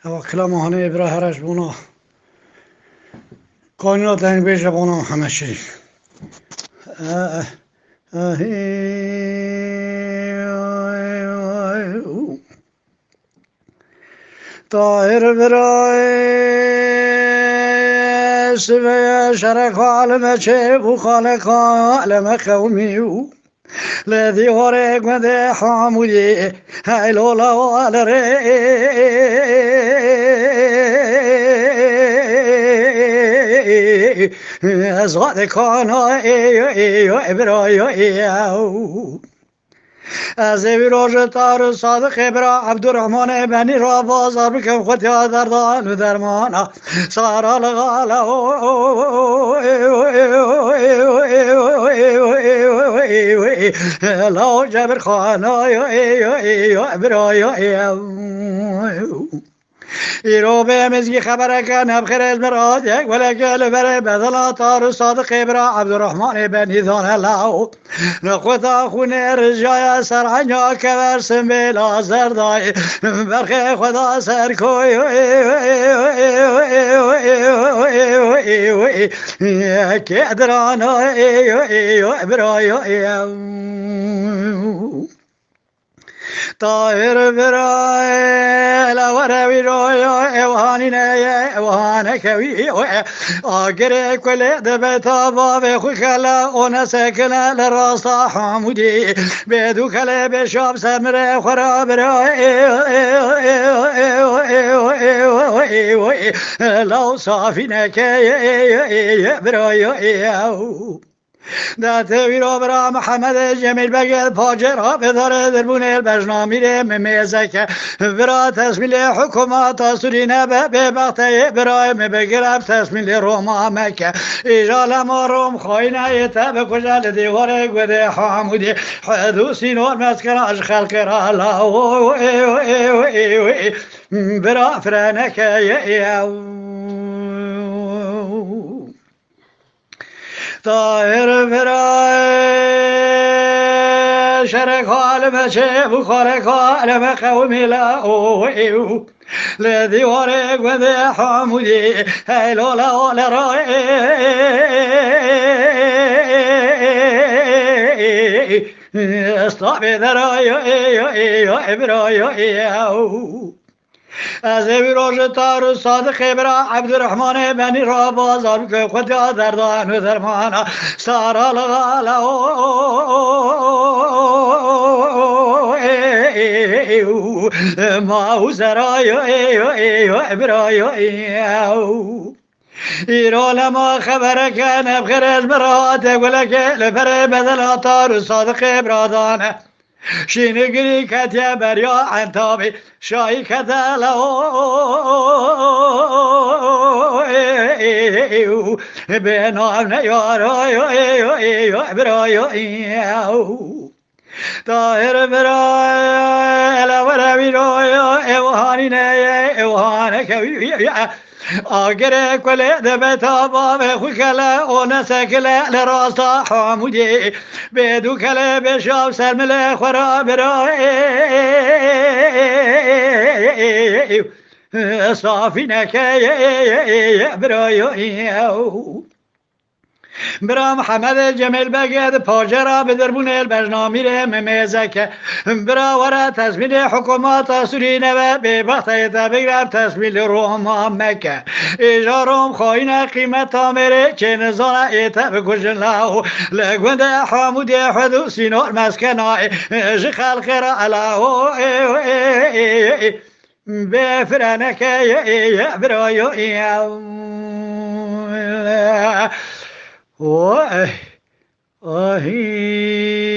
و کلام هنه برای هرش بونا کانیات این بیشه بونا همه شریک طاهر برای سوی شرق عالم چه بو خالق عالم قومی لذي هوريك مدي حامودي هاي لولا والري أزغاد كانا إيو إبرايو إيو از ویراج تار صادق برا عبدالرحمن بنی را بازار بکن خودیا دردان و درمانا سارا لغالا لا جبر خانا ایرو به مزگی خبره که نبخیر از مراد یک ولکل بره بدلا تار صادق برا عبدالرحمن بنی دان الله نخوتا خونه رجای سرعنیا که برسم بلا زردای برخی خدا سر کوی که ادرانا برای طاهر برای لوروی روی اوهانی نه اوهانه کوی آگر کل دبتا باب خوی خلا اون سکن لراستا حمودی بدو کل بشاب سمر خرا برای لو صافی نکی برای دات ویرو برا محمد جمیل بگل پاجرها بداره دربون البجنامیره ممیزک برا تسمیل حکومات سورینه به بغته برای مبگرم تسمیل روما مکه ایجال ما روم خوینه ایتا به کجال دیواره گوده حامودی حدوسی نور مسکن اش خلق را لاو برا فرنکه طاهر برای شرق عالم چه بخارق عالم قومی لاو لدیواره گوده حمودی هیلولا لرای استابی درای برای از ویراج تار صادق برا عبدالرحمن بنی را بازار که خودیا دردان و درمانا سارا لغالا ماو زرای برای ایران ما خبره که نبخیر از مرات گلک لفر بدل تار صادق برادانه شینگری کتیا بریا انتابی شایی کتلا به نام نیارای برای طاهر برای لوروی روی اوهانی نه اوهانه کوی آگر کل دبتا باب خوی کلا اون سکلا لراستا حمودی بدو کلا بشاب سلمل خورا برای صافی نکی برای برا محمد جمیل بگد پاجرا به دربون البجنامیره ممیزک برا ورا تسمیل حکومات سورینه و به بخته بگرم تسمیل روما مکه ایجارم خواهین قیمت تامره که نزانه ایتا بکشن لاو لگوند حامود حدوسی نور مسکنای جی خلق را علاو بفرنک برای آهی